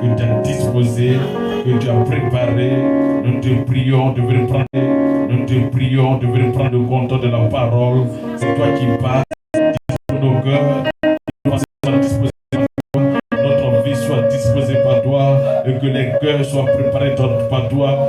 que tu as disposé, que tu as préparé. Nous te prions de venir prendre, nous te prions de venir prendre le contrôle de la parole. C'est toi qui parles dans nos cœurs. Notre vie soit disposée par toi et que les cœurs soient préparés par toi,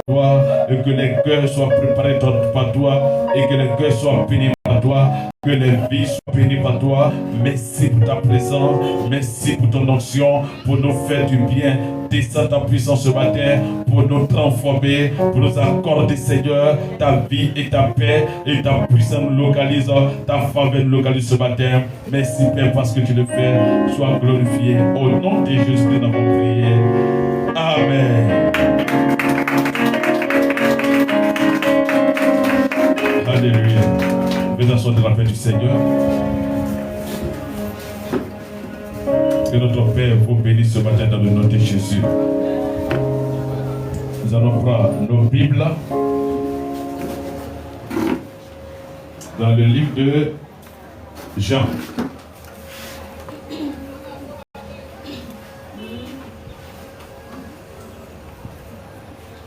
et que les cœurs soient préparés par toi et que les cœurs soient bénis par toi. Que les vies soient bénies par toi. Merci pour ta présence. Merci pour ton onction. Pour nous faire du bien. Descends ta puissance ce matin. Pour nous transformer. Pour nous accorder, Seigneur, ta vie et ta paix. Et ta puissance nous localise. Ta faveur nous localise ce matin. Merci, Père, parce que tu le fais. Sois glorifié. Au nom de Jésus, nous avons prié. Amen. Alléluia. Bénédiction de la paix du Seigneur. Que notre Père vous bénisse ce matin dans le nom de Jésus. Nous allons prendre nos Bibles dans le livre de Jean.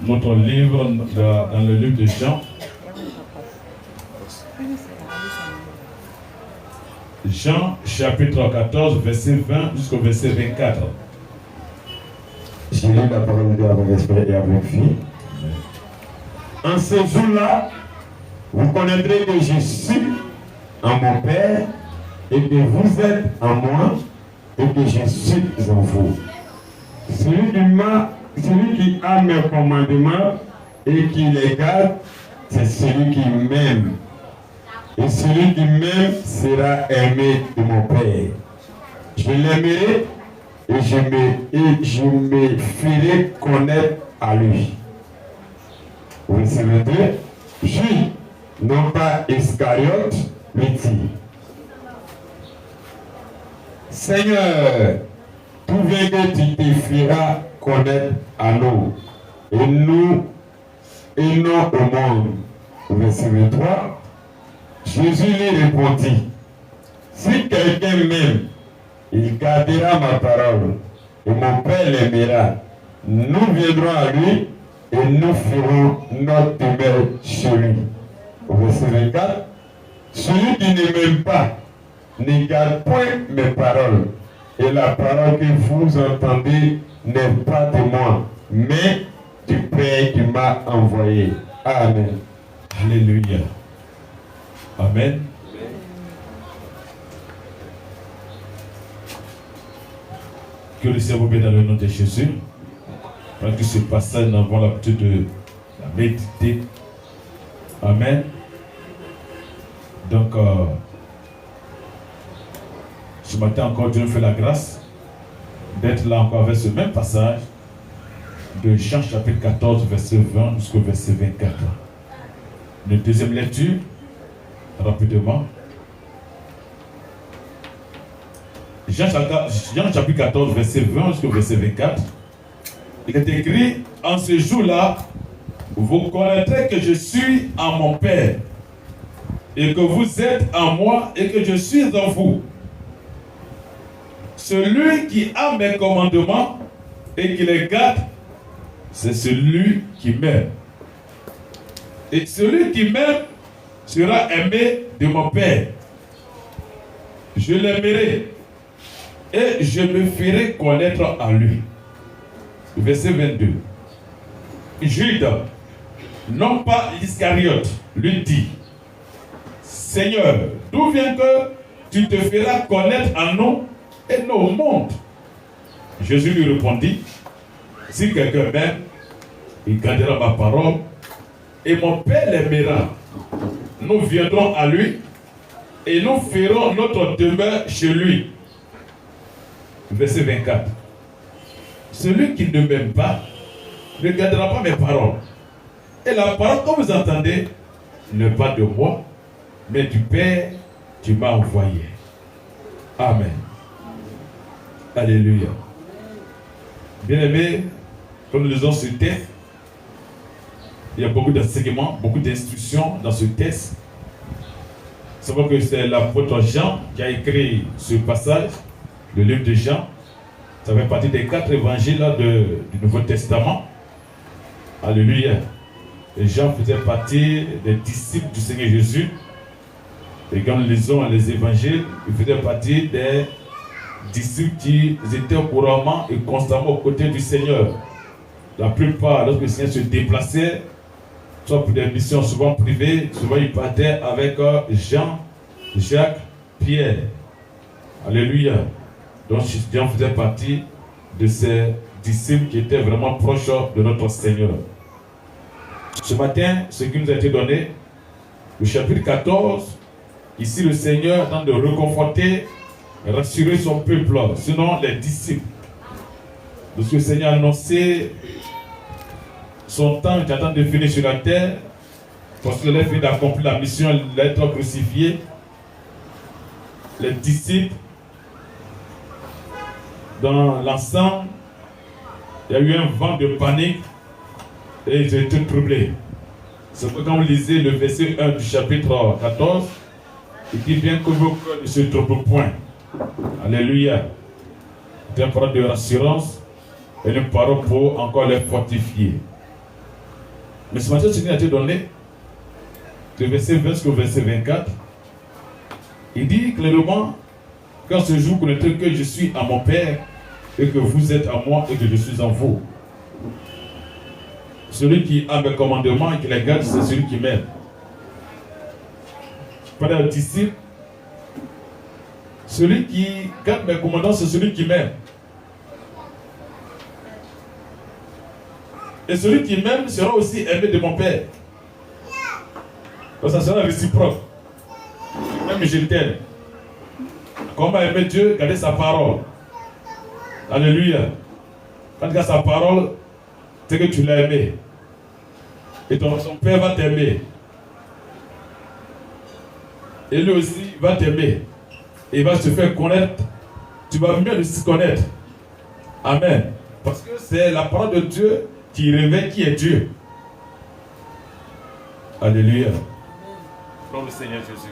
Notre livre dans le livre de Jean. Jean chapitre 14, verset 20 jusqu'au verset 24. J'ai lu la parole de Dieu avec respect et avec vie. En ce jour-là, vous connaîtrez que je suis en mon Père et que vous êtes en moi et que je suis en vous. Celui qui a mes commandements et qui les garde, c'est celui qui m'aime. Et celui qui m'aime sera aimé de mon Père. Je l'aimerai et je me ferai connaître à lui. Verset 22. Jules, non pas Iscariote, lui dit: Seigneur, tout vient que tu te feras connaître à nous, et non au monde. Verset 23. Jésus lui répondit: Si quelqu'un m'aime, il gardera ma parole, et mon Père l'aimera. Nous viendrons à lui, et nous ferons notre demeure chez lui. Verset 24. Celui qui ne m'aime pas ne garde point mes paroles, et la parole que vous entendez n'est pas de moi, mais du Père qui m'a envoyé. Amen. Alléluia. Amen. Que le Seigneur vous bénisse dans le nom de Jésus. Parce que ce passage, nous avons l'habitude de la méditer. Amen. Donc, ce matin encore, Dieu nous fait la grâce d'être là encore avec ce même passage de Jean chapitre 14, verset 20 jusqu'au verset 24. Une deuxième lecture. Rapidement. Jean chapitre 14, verset 20 jusqu'au verset 24. Il est écrit: En ce jour-là, vous connaîtrez que je suis en mon Père, et que vous êtes en moi, et que je suis en vous. Celui qui a mes commandements et qui les garde, c'est celui qui m'aime. Et celui qui m'aime sera aimé de mon Père. Je l'aimerai et je me ferai connaître à lui. Verset 22. Jude, non pas Iscariote, lui dit: Seigneur, d'où vient que tu te feras connaître à nous et non au monde? Jésus lui répondit: Si quelqu'un m'aime, il gardera ma parole, et mon Père l'aimera. Nous viendrons à lui et nous ferons notre demeure chez lui. Verset 24. Celui qui ne m'aime pas ne gardera pas mes paroles. Et la parole que vous entendez n'est pas de moi, mais du Père qui m'a envoyé. Amen. Alléluia. Bien-aimés, comme nous lisons ce texte, il y a beaucoup d'enseignements, beaucoup d'instructions dans ce texte. C'est vrai que c'est l'apôtre Jean qui a écrit ce passage, le livre de Jean. Ça fait partie des 4 évangiles du Nouveau Testament. Alléluia. Et Jean faisait partie des disciples du Seigneur Jésus. Et quand nous lisons les évangiles, il faisait partie des disciples qui étaient couramment et constamment aux côtés du Seigneur. La plupart, lorsque le Seigneur se déplaçait, soit pour des missions souvent privées, souvent il partait avec Jean, Jacques, Pierre. Alléluia. Donc Jean faisait partie de ces disciples qui étaient vraiment proches de notre Seigneur. Ce matin, ce qui nous a été donné, le chapitre 14, ici le Seigneur tente de reconforter, rassurer son peuple, sinon les disciples. Lorsque le Seigneur a annoncé son temps qui attend de finir sur la terre, parce qu'il a fini d'accomplir la mission, d'être crucifié, les disciples, dans l'ensemble, il y a eu un vent de panique et ils ont été troublés. C'est pourquoi quand vous lisez le verset 1 du chapitre 14, il dit bien que vos cœurs ne se troublent point. Alléluia. C'est une parole de rassurance et une parole pour encore les fortifier. Mais ce matin, ce qui a été donné, le verset 20 jusqu'au verset 24, il dit clairement, quand ce jour connaîtrez que je suis à mon Père et que vous êtes à moi et que je suis en vous. Celui qui a mes commandements et qui les garde, c'est celui qui m'aime. Pas d'un disciple. Celui qui garde mes commandements, c'est celui qui m'aime. Et celui qui m'aime sera aussi aimé de mon Père. Donc ça sera réciproque. Même je t'aime. Comment aimer Dieu? Garder sa parole. Alléluia. Quand tu gardes sa parole, c'est que tu l'as aimé. Et ton Père va t'aimer. Et lui aussi va t'aimer. Et il va se faire connaître. Tu vas mieux le connaître. Amen. Parce que c'est la parole de Dieu qui révèle qui est Dieu. Alléluia. Dans le Seigneur Jésus.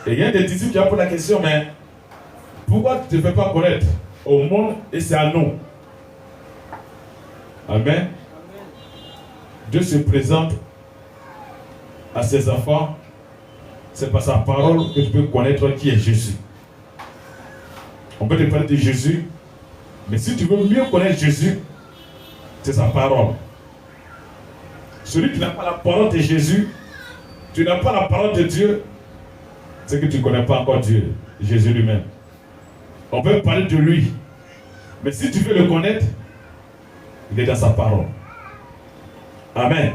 Et il y a des disciples qui ont posé la question, mais pourquoi tu ne te fais pas connaître au monde et c'est à nous? Amen. Dieu se présente à ses enfants. C'est par sa parole que tu peux connaître qui est Jésus. On peut te parler de Jésus, mais si tu veux mieux connaître Jésus, c'est sa parole. Celui qui n'a pas la parole de Jésus, tu n'as pas la parole de Dieu, c'est que tu ne connais pas encore Dieu, Jésus lui-même. On peut parler de lui, mais si tu veux le connaître, il est dans sa parole. Amen.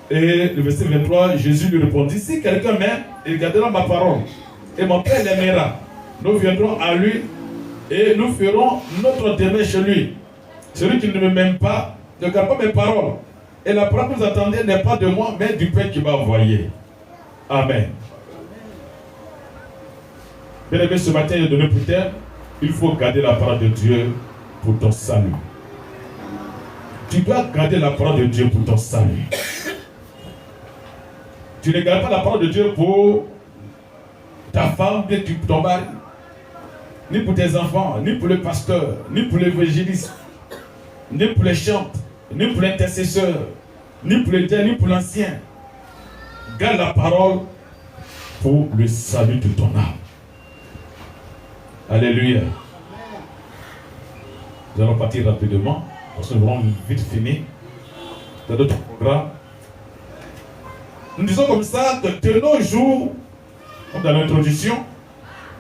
Et le verset 23, Jésus lui répondit, si quelqu'un m'aime, il gardera ma parole, et mon Père l'aimera. Nous viendrons à lui, et nous ferons notre demeure chez lui. Celui qui ne m'aime pas, ne garde pas mes paroles. Et la parole que vous attendez n'est pas de moi, mais du Père qui m'a envoyé. Amen. Bien aimé, ce matin, il y a donné pour terme, il faut garder la parole de Dieu pour ton salut. Tu dois garder la parole de Dieu pour ton salut. Tu ne gardes pas la parole de Dieu pour ta femme, ni pour ton mari, ni pour tes enfants, ni pour le pasteur, ni pour l'évangéliste, ni pour les chantes, ni pour l'intercesseur, ni pour le dernier, ni pour l'ancien. Garde la parole pour le salut de ton âme. Alléluia. Nous allons partir rapidement, parce que nous allons vite finir dans notre programme. Nous disons comme ça que de nos jours, comme dans l'introduction,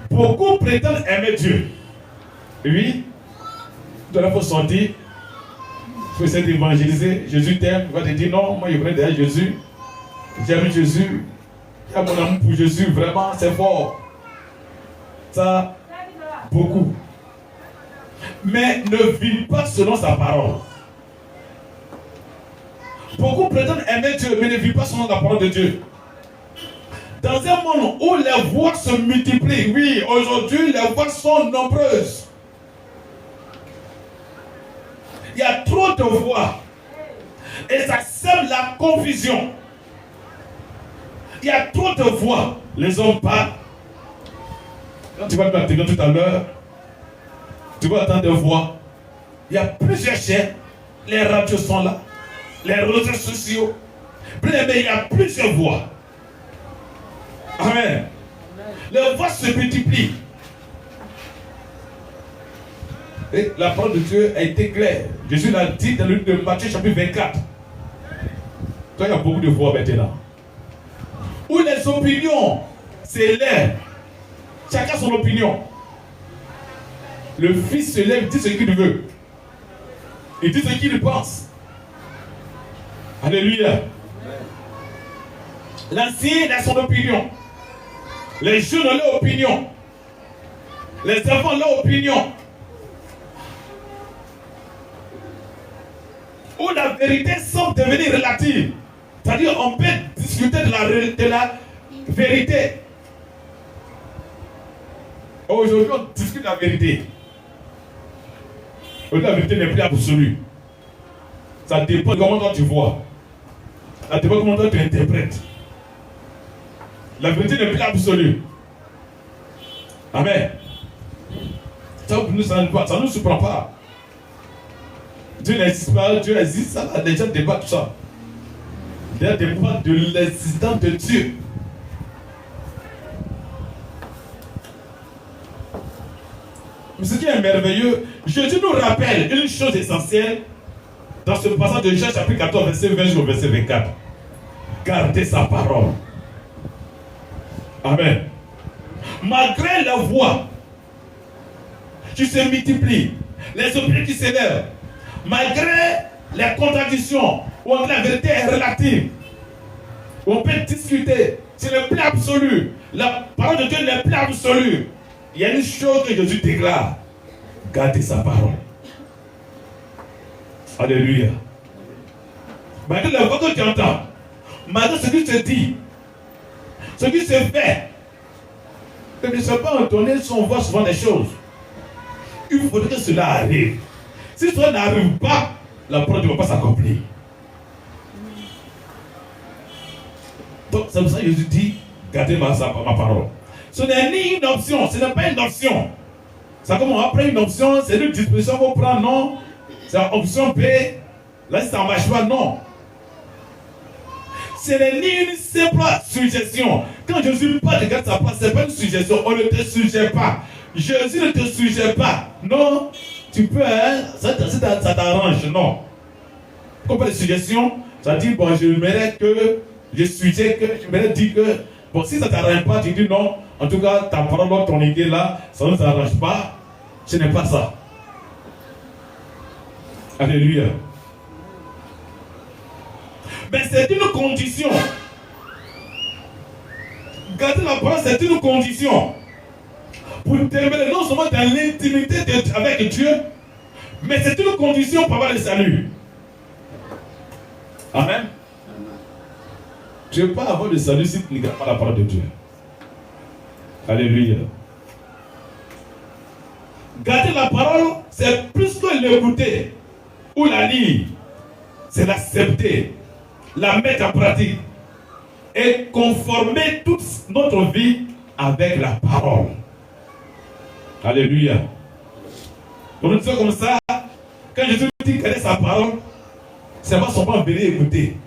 beaucoup prétendent aimer Dieu. Oui, de la façon dit, il faut essayer d'évangéliser. Jésus t'aime, il va te dire non, moi je connais déjà Jésus. J'aime Jésus. Il y a mon amour pour Jésus, vraiment, c'est fort. Ça, beaucoup. Mais ne vis pas selon sa parole. Beaucoup prétendent aimer Dieu, mais ne vivent pas selon la parole de Dieu. Dans un monde où les voix se multiplient, oui, aujourd'hui les voix sont nombreuses. Il y a trop de voix. Et ça sème la confusion. Il y a trop de voix. Les hommes parlent. Quand tu vas te tout à l'heure, Tu vas entendre des voix. Il y a plusieurs chaînes. Les radios sont là. Les réseaux sociaux. Mais il y a plusieurs voix. Amen. Les voix se multiplient. Et la parole de Dieu a été claire. Jésus l'a dit dans le livre de Matthieu chapitre 24. Toi, il y a beaucoup de voix maintenant. Où les opinions s'élèvent. Chacun son opinion. Le Fils se lève, dit ce qu'il veut. Il dit ce qu'il pense. Alléluia. L'ancien a son opinion. Les jeunes ont leur opinion. Les enfants ont leur opinion. Où la vérité semble devenir relative. C'est-à-dire on peut discuter de la vérité. Aujourd'hui on discute de la vérité. Aujourd'hui la vérité n'est plus absolue. Ça dépend de comment toi tu vois. Ça dépend de comment toi tu interprètes. La vérité n'est plus absolue. Amen. Ça ne nous surprend pas. Dieu n'existe pas, Dieu existe, ça va déjà débattre tout ça. Il y a des débat de l'existence de Dieu. Mais ce qui est merveilleux, Jésus nous rappelle une chose essentielle dans ce passage de Jean chapitre 14, verset 20 jusqu'au verset 24. Gardez sa parole. Amen. Malgré la voix qui se multiplie, les opinions qui s'élèvent, malgré les contradictions, où la vérité est relative, où on peut discuter, c'est le plus absolu. La parole de Dieu n'est plus absolue. Il y a une chose que Jésus déclare: gardez sa parole. Alléluia. Malgré la voix que tu entends, malgré ce qui se dit, ce qui se fait, que ne soit pas entonné si on voit souvent des choses. Il faudrait que cela arrive. Si cela n'arrive pas, la parole ne va pas s'accomplir. Donc c'est pour ça que Jésus dit: gardez ma parole. Ce n'est ni une option, ce n'est pas une option. C'est comme on après une option, c'est une disposition qu'on prend, non. C'est option B, là c'est en ma choix, non. Ce n'est ni une simple suggestion. Quand Jésus parle de garder sa place, ce n'est pas une suggestion, on ne te suggère pas. Jésus ne te suggère pas. Non, tu peux, hein, ça t'arrange, non. Comme pas de suggestion, ça dit, bon, je mérite que, je suggère que, je mérite dire que, bon, si ça ne t'arrange pas, tu dis non, en tout cas, ta parole, ton idée là, ça ne t'arrange pas, ce n'est pas ça. Alléluia. Mais c'est une condition. Garder la parole, c'est une condition. Pour demeurer non seulement dans l'intimité avec Dieu, mais c'est une condition pour avoir le salut. Amen. Tu ne peux pas avoir le salut si tu ne gardes pas la parole de Dieu. Alléluia. Garder la parole, c'est plus que l'écouter ou la lire. C'est l'accepter, la mettre en pratique et conformer toute notre vie avec la parole. Alléluia. Donc, nous disons comme ça, quand Jésus dit garder sa parole, ce n'est pas seulement venir écouter,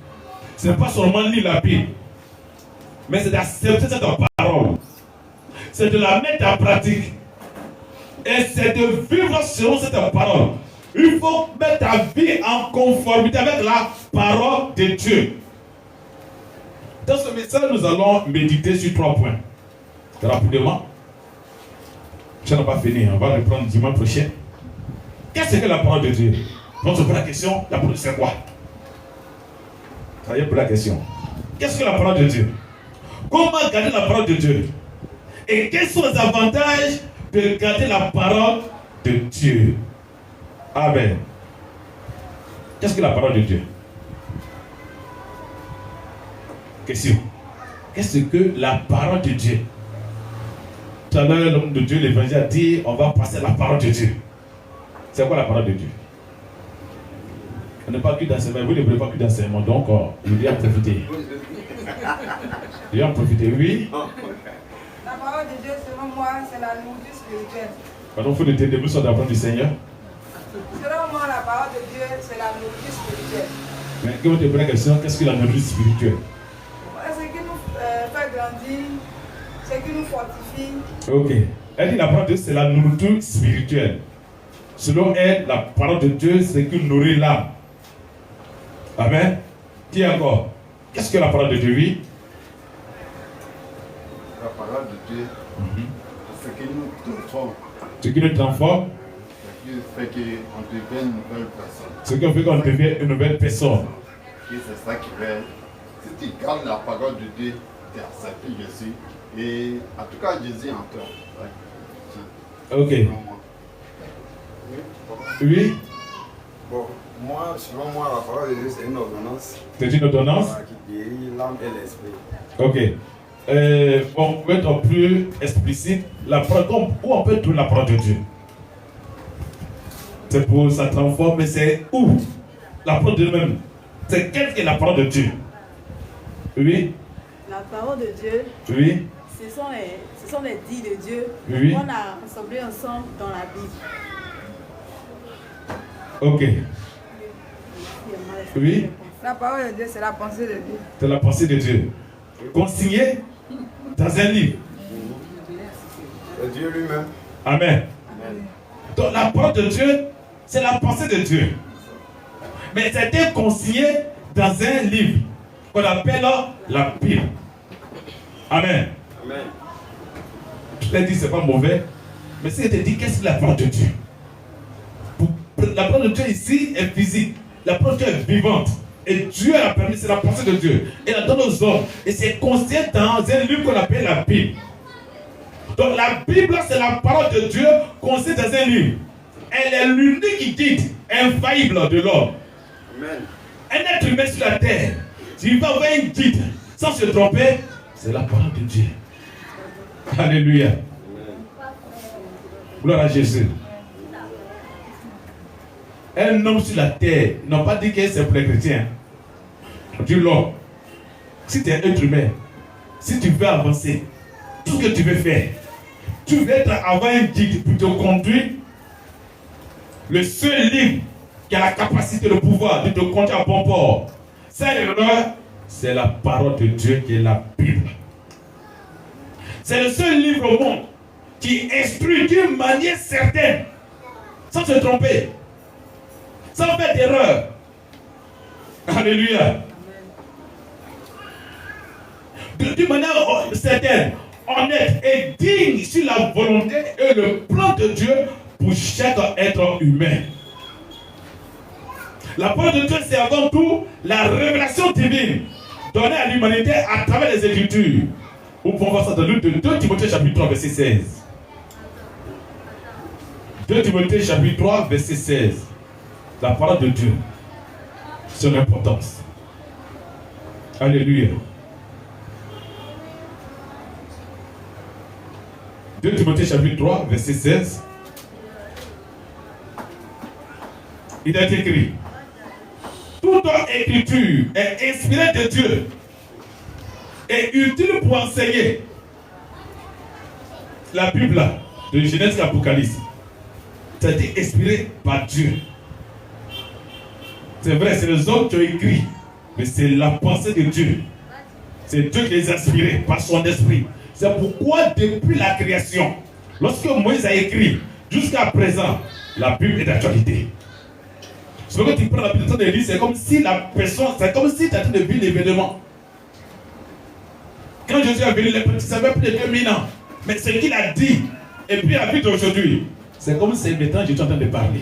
ce n'est pas seulement lire la Bible, mais c'est d'accepter cette parole, c'est de la mettre en pratique et c'est de vivre selon cette parole. Il faut mettre ta vie en conformité avec la parole de Dieu. Dans ce message, nous allons méditer sur 3 points. Rapidement. Je n'ai pas fini, on va reprendre dimanche prochain. Qu'est-ce que la parole de Dieu? On se pose la question, la parole c'est quoi? Ça y est pour la question. Qu'est-ce que la parole de Dieu? Comment garder la parole de Dieu? Et quels sont les avantages de garder la parole de Dieu? Amen. Qu'est-ce que la parole de Dieu? Question. Qu'est-ce que la parole de Dieu? Tout à l'heure, l'homme de Dieu, l'évangile a dit, on va passer la parole de Dieu. C'est quoi la parole de Dieu? On n'est pas que d'enseignement, vous ne voulez pas que d'enseignement, donc il doit en profiter. Il doit en profiter, oui. La parole de Dieu, selon moi, c'est la nourriture spirituelle. Pardon, il faut des télévisions d'apprendre du Seigneur. Selon moi, la parole de Dieu, c'est la nourriture spirituelle. Mais quand on te pose la question, qu'est-ce que la nourriture spirituelle? Ce qui nous fait grandir, ce qui nous fortifie. Ok. Elle dit la parole de Dieu, c'est la nourriture spirituelle. Selon elle, la parole de Dieu, c'est qui nourrit l'âme. Amen. Qui encore? Qu'est-ce que la parole de Dieu dit? La parole de Dieu, c'est ce qui nous transforme. Ce qui nous transforme. Ce qui fait qu'on devient une nouvelle personne. Ce qui fait qu'on devient une nouvelle personne. Et c'est ça qui fait. Si tu gardes la parole de Dieu, tu as accepté Jésus. Et en tout cas, Jésus en toi. Ouais. Ok. Oui. Bon, moi, selon moi, la parole de Dieu, c'est une ordonnance. C'est une ordonnance? Qui guérit l'âme et l'esprit. Ok. Bon, pour être plus explicite, la parole, où on peut trouver la parole de Dieu? C'est pour ça transforme, mais c'est où? La parole de Dieu même. C'est qu'est-ce que la parole de Dieu? Oui. La parole de Dieu, Oui. ce sont les dits de Dieu Oui. qu'on a rassemblés ensemble dans la Bible. Ok. Oui. La parole de Dieu, c'est la pensée de Dieu. C'est la pensée de Dieu. Consignée dans un livre. C'est Dieu lui-même. Amen. Donc la parole de Dieu, c'est la pensée de Dieu. Mais c'était consigné dans un livre qu'on appelle la Bible. Amen. Amen. Je l'ai dit, c'est pas mauvais. Mais si je te dis, qu'est-ce que la parole de Dieu? La parole de Dieu ici est physique. La parole de Dieu est vivante. Et Dieu a permis, c'est la pensée de Dieu. Et la donne aux hommes. Et c'est consigné dans un livre qu'on appelle la Bible. Donc la Bible, c'est la parole de Dieu consignée dans un livre. Elle est l'unique guide infaillible de l'homme. Amen. Un être humain sur la terre, s'il va avoir un guide sans se tromper, c'est la parole de Dieu. Alléluia. Gloire à Jésus. Un homme sur la terre, ils n'ont pas dit que c'est pour les chrétiens. Dieu l'homme. Si tu es un être humain, si tu veux avancer, tout ce que tu veux faire, tu veux avoir un guide pour te conduire. Le seul livre qui a la capacité, le pouvoir de te conduire à bon port, c'est la parole de Dieu qui est la Bible. C'est le seul livre au monde qui instruit d'une manière certaine, sans se tromper, sans faire d'erreur. Alléluia. D'une manière certaine, honnête et digne sur la volonté et le plan de Dieu pour chaque être humain. La parole de Dieu, c'est avant tout la révélation divine donnée à l'humanité à travers les Écritures. Vous pouvez voir ça dans le 2 Timothée chapitre 3 verset 16. 2 Timothée chapitre 3 verset 16. La parole de Dieu, son importance. Alléluia. 2 Timothée chapitre 3 verset 16. Il est écrit: toute écriture est inspirée de Dieu et utile pour enseigner. La Bible de Genèse et Apocalypse, ça a été inspiré par Dieu. C'est vrai, c'est les hommes qui ont écrit, mais c'est la pensée de Dieu. C'est Dieu qui les a inspirés par son esprit. C'est pourquoi depuis la création, lorsque Moïse a écrit, jusqu'à présent, la Bible est d'actualité. C'est que tu prends la Bible de lire, c'est comme si la personne, c'est comme si tu as en train de vivre l'événement. Quand Jésus a venu, les petits savaient plus de 2000 ans. Mais ce qu'il a dit, et puis la vie d'aujourd'hui, c'est comme si maintenant je suis en train de parler.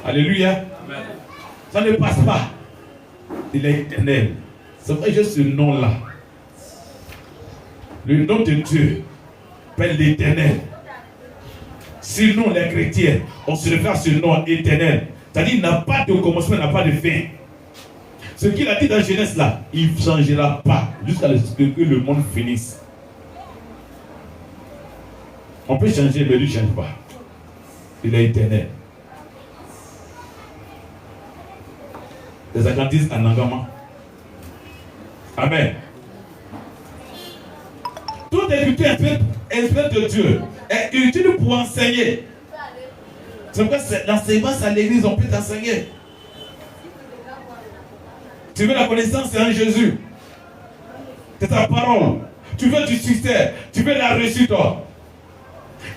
Alléluia. Amen. Ça ne passe pas. Il est éternel. C'est vrai, juste ce nom-là. Le nom de Dieu, Père l'éternel. Sinon, les chrétiens, on se réfère à ce nom éternel. C'est-à-dire, il n'a pas de commencement, il n'a pas de fin. Ce qu'il a dit dans Genèse là, il ne changera pas jusqu'à ce que le monde finisse. On peut changer, mais lui ne change pas. Il est éternel. Les agents disent en engagement. Amen. Toute d'écriture esprit de Dieu est utile pour enseigner. C'est pourquoi l'enseignement, c'est à l'église, on peut t'enseigner. Tu veux la connaissance, c'est en Jésus. C'est ta parole. Tu veux du succès, tu veux la réussite.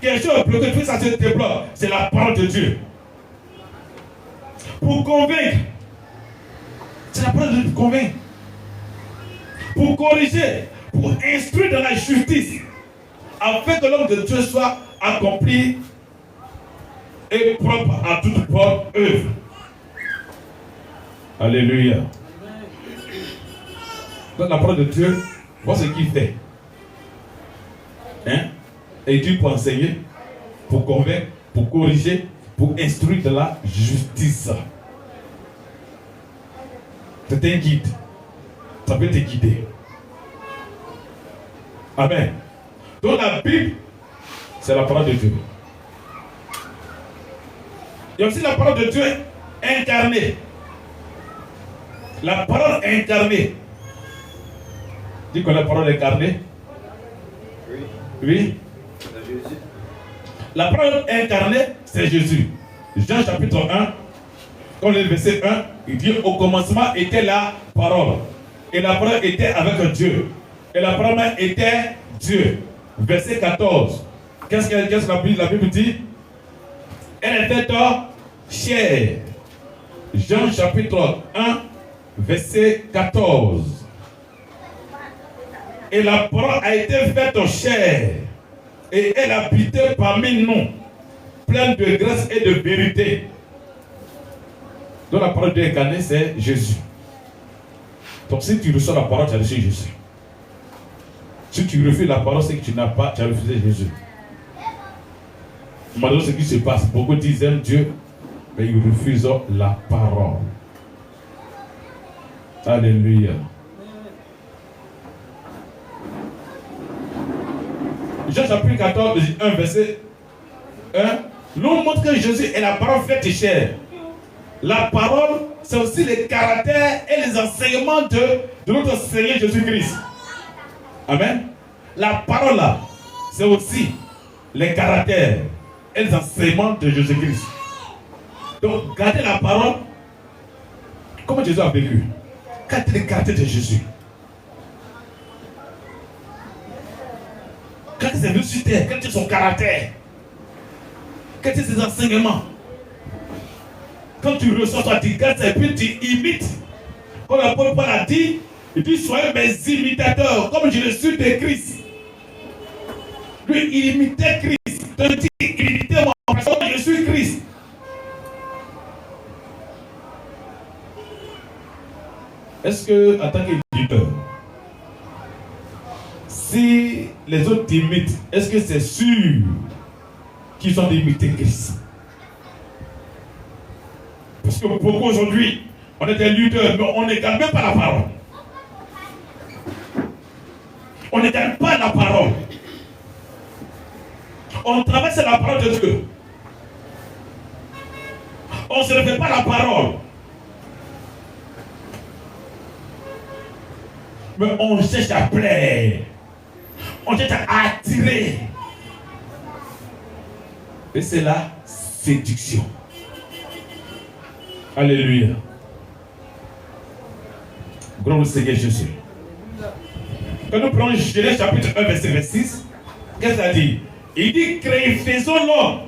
Quelque chose pour que tout ça se débloque, c'est la parole de Dieu. Pour convaincre, c'est la parole de Dieu pour convaincre. Pour corriger, pour instruire dans la justice, afin que l'homme de Dieu soit accompli et propre à toute bonne œuvre. Alléluia. Donc la parole de Dieu, voilà ce qu'il fait. Hein? Et Dieu pour enseigner, pour convaincre, pour corriger, pour instruire de la justice. C'est un guide. Ça peut te guider. Amen. Donc la Bible, c'est la parole de Dieu. Il y a aussi la parole de Dieu incarnée. La parole incarnée. Dis qu'on a la parole incarnée. Oui. Oui. C'est Jésus. La parole incarnée, c'est Jésus. Jean chapitre 1, quand le verset 1, il dit au commencement était la parole. Et la parole était avec Dieu. Et la parole était Dieu. Verset 14. Qu'est-ce que la Bible dit? Elle était chair. Jean chapitre 1, verset 14. Et la parole a été faite chair. Et elle habitait parmi nous, pleine de grâce et de vérité. Donc la parole de Dieu incarnée, c'est Jésus. Donc si tu reçois la parole, tu as reçu Jésus. Si tu refuses la parole, c'est que tu n'as pas, tu as refusé Jésus. Maintenant, ce qui se passe, beaucoup disent aiment Dieu, mais ils refusent la parole. Alléluia. Jean chapitre 14, 1, verset 1, nous montre que Jésus est la parole faite chair. La parole, c'est aussi les caractères et les enseignements de notre Seigneur Jésus-Christ. Amen. La parole là, c'est aussi les caractères et les enseignements de Jésus-Christ. Donc, gardez la parole. Comment Jésus a vécu? Gardez les caractères de Jésus. Quel est ses vertus, quel est son caractère, quels sont ses enseignements. Quand tu reçois, toi, tu gardes et puis tu imites. Comme l'apôtre Paul a dit, il dit soyez mes imitateurs, comme je le suis de Christ. Lui, il imitait Christ. Donc, il imitait moi, parce que je suis Christ. Est-ce que, en tant qu'éditeur, si les autres t'imitent, est-ce que c'est sûr qu'ils sont d'imiter Christ? Parce que beaucoup aujourd'hui, on est des leaders, mais on n'égale même pas la parole. On n'égale pas la parole. On traverse la parole de Dieu. On ne se refait pas la parole. Mais on cherche à plaire. On cherche à attirer. Et c'est la séduction. Alléluia. Gloire au Seigneur Jésus. Quand nous prenons Genèse chapitre 1, verset 26, qu'est-ce qu'il a dit? Il dit, faisons l'homme.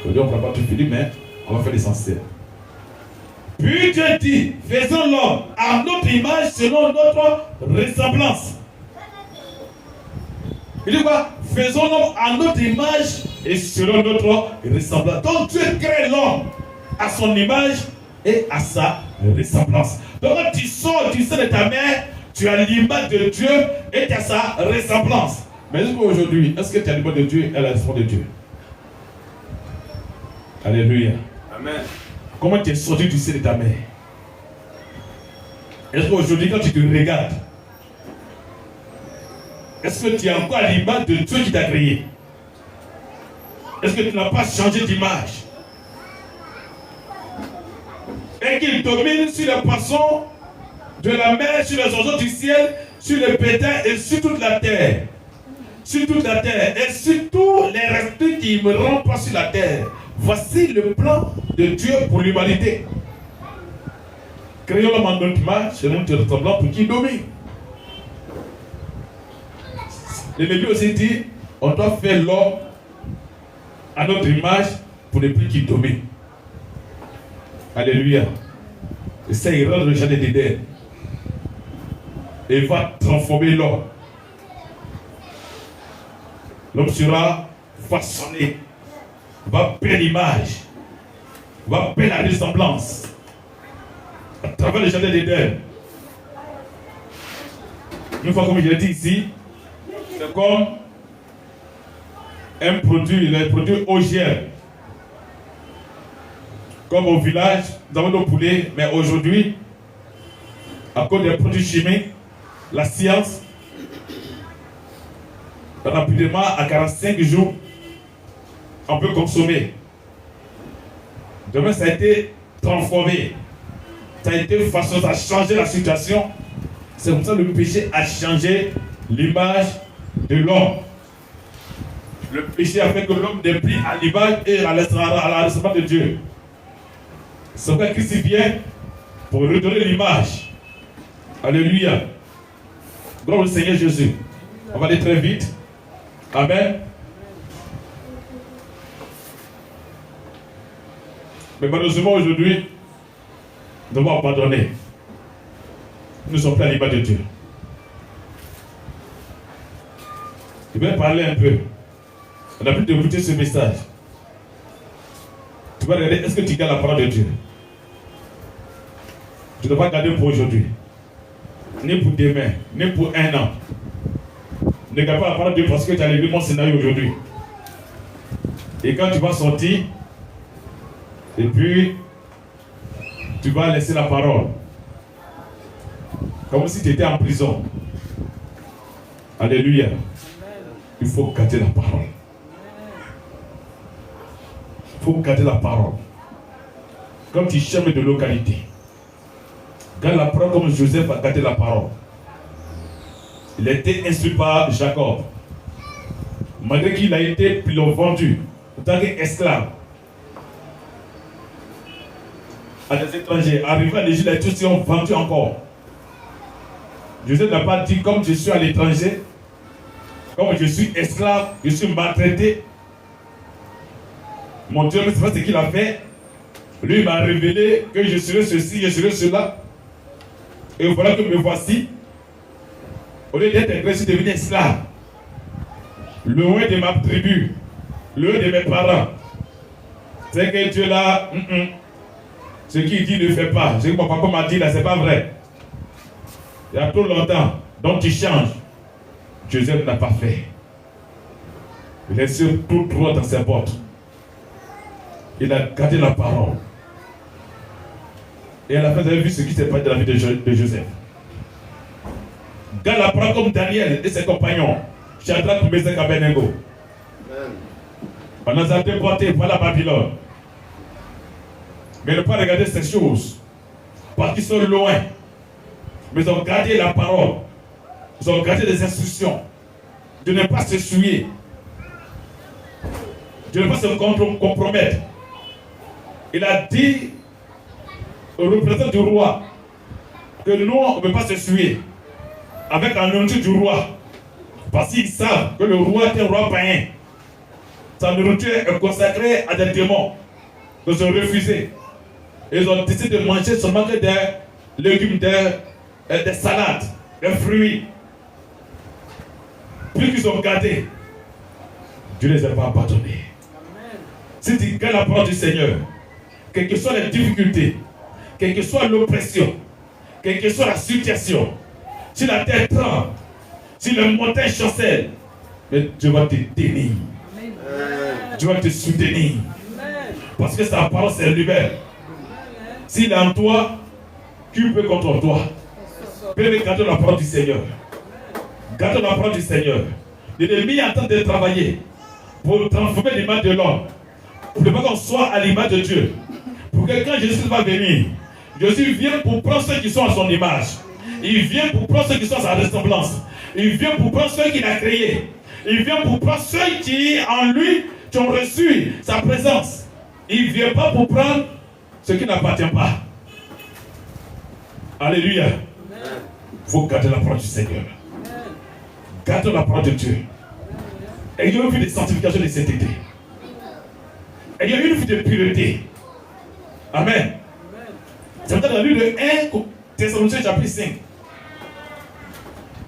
Aujourd'hui, on ne va pas tout finir, mais on va faire l'essentiel. Puis Dieu dit, faisons l'homme à notre image selon notre ressemblance. Il dit quoi? Faisons l'homme à notre image et selon notre ressemblance. Donc Dieu crée l'homme à son image et à sa ressemblance. Donc quand tu sors du sein de ta mère, tu as l'image de Dieu et tu as sa ressemblance. Mais aujourd'hui, est-ce que tu as l'image de Dieu et la ressemblance de Dieu? Alléluia. Amen. Comment tu es sorti du sein de ta mère? Est-ce qu'aujourd'hui, quand tu te regardes, est-ce que tu as encore l'image de Dieu qui t'a créé? Est-ce que tu n'as pas changé d'image? Et qu'il domine sur les poissons de la mer, sur les oiseaux du ciel sur le pétard et sur toute la terre. Sur toute la terre et sur tous les restes qui me rendent pas sur la terre. Voici le plan de Dieu pour l'humanité. Créons l'homme en notre image et notre ressemblant pour qu'il domine. Le Bible aussi dit, on doit faire l'homme à notre image pour ne plus qu'il domine. Alléluia. Et ça ira dans le jardin d'Éden. Et va transformer l'homme. L'homme sera façonné. Va peindre l'image. Va peindre la ressemblance. À travers le jardin d'Éden. Une fois, comme je l'ai dit ici, c'est comme un produit, les produits OGM. Comme au village, nous avons nos poulets, mais aujourd'hui, à cause des produits chimiques, la science, rapidement, à 45 jours, on peut consommer. Demain, ça a été transformé. Ça a été façon, ça a changé la situation. C'est comme ça que le péché a changé l'image de l'homme. Le péché a fait que l'homme n'est plus à l'image et à la ressemblance de Dieu. C'est pourquoi Christ vient pour redonner l'image. Alléluia. Gloire au Seigneur Jésus. On va aller très vite. Amen. Mais malheureusement aujourd'hui, nous devons abandonner. Nous ne sommes plus à l'image de Dieu. Je vais parler un peu. On a plus d'écouter ce message. Tu vas regarder, est-ce que tu gardes la parole de Dieu? Tu ne dois pas garder pour aujourd'hui, ni pour demain, ni pour un an. Ne garde pas la parole de Dieu parce que tu as lu mon scénario aujourd'hui. Et quand tu vas sortir, et puis tu vas laisser la parole. Comme si tu étais en prison. Alléluia. Il faut garder la parole. Il faut garder la parole. Comme tu cherches de localité. Garde la parole comme Joseph a gardé la parole. Il a été instruit par Jacob. Malgré qu'il a été vendu en tant qu'esclave à des étrangers. Arrivé à l'Égypte, il a été aussi vendu encore. Joseph n'a pas dit comme je suis à l'étranger, comme je suis esclave, je suis maltraité. Mon Dieu ne sait pas ce qu'il a fait. Lui m'a révélé que je serai ceci, je serai cela. Et voilà que me voici. Au lieu d'être un je suis devenu esclave. Loin de ma tribu, loin de mes parents. C'est que Dieu là, ce qu'il dit ne fait pas. Ce que mon papa m'a dit là, c'est pas vrai. Il y a trop longtemps, donc tu changes. Joseph n'a pas fait. Il est sur tout droit dans ses bottes. Il a gardé la parole. Et à la fin, vous avez vu ce qui s'est passé dans la vie de Joseph. Garde la parole comme Daniel et ses compagnons. Shadrach, Meshach, Abednego. On nous a déportés par la Babylone. Mais ne pas regarder ces choses. Parce qu'ils sont loin. Mais ils ont gardé la parole. Ils ont gardé les instructions. De ne pas se souiller. De ne pas se compromettre. Il a dit au représentant du roi que nous, on ne peut pas se souiller avec la nourriture du roi. Parce qu'ils savent que le roi est un roi païen. Sa nourriture est consacrée à des démons. Ils ont refusé. Ils ont décidé de manger seulement que des légumes, des salades, des fruits. Plus qu'ils ont gardé, Dieu ne les a pas abandonnés. Si tu gardes la parole du Seigneur, quelles que soient les difficultés, quelle que soit l'oppression, quelle que soit la situation, si la terre tremble, si le montagne chancelle, mais Dieu va te tenir. Dieu va te soutenir. Parce que sa parole c'est lui-même. S'il est en toi, qui peut contre toi? Bien, gardons la parole du Seigneur. Gardons la parole du Seigneur. L'ennemi est en train de travailler pour transformer l'image de l'homme. Pour ne pas qu'on soit à l'image de Dieu. Pour que quand Jésus va venir, Jésus vient pour prendre ceux qui sont à son image. Il vient pour prendre ceux qui sont à sa ressemblance. Il vient pour prendre ceux qu'il a créés. Il vient pour prendre ceux qui, en lui, qui ont reçu sa présence. Il ne vient pas pour prendre ce qui n'appartient pas. Alléluia. Il faut garder la parole du Seigneur. Gardons la parole de Dieu. Ayons une vie de sanctification de cet été. Ayons une vie de pureté. Amen. C'est dans la livre de 1 Thessaloniciens chapitre 5.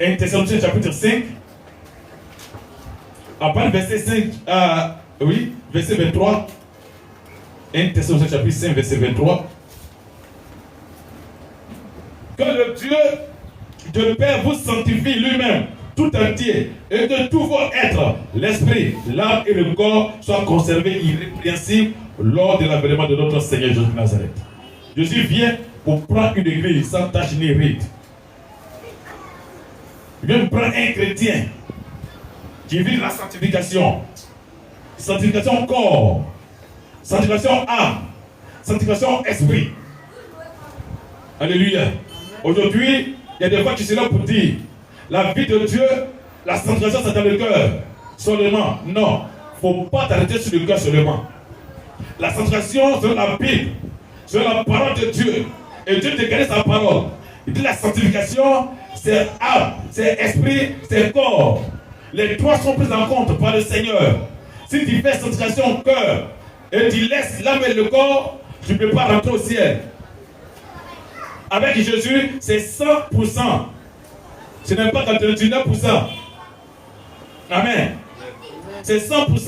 1 Thessaloniciens chapitre 5. Après le verset 5, verset 23. 1 Thessaloniciens chapitre 5, verset 23. Que le Dieu de le Père vous sanctifie lui-même tout entier et que tout votre être, l'esprit, l'âme et le corps soient conservés irrépréhensibles lors de l'avènement de notre Seigneur Jésus de Nazareth. Jésus vient pour prendre une église sans tache ni ride. Il vient prendre un chrétien qui vit la sanctification. Sanctification corps, sanctification âme, sanctification esprit. Alléluia. Aujourd'hui, il y a des fois qui sont là pour dire la vie de Dieu, la sanctification c'est dans le cœur seulement. Non, il ne faut pas t'arrêter sur le cœur seulement. La sanctification c'est la Bible, c'est la parole de Dieu. Et Dieu te garde sa parole. Il dit la sanctification, c'est âme, c'est esprit, c'est corps. Les trois sont pris en compte par le Seigneur. Si tu fais sanctification au cœur et tu laisses l'âme et le corps, tu ne peux pas rentrer au ciel. Avec Jésus, c'est 100%. Ce n'est pas 99%. Amen. C'est 100%. Il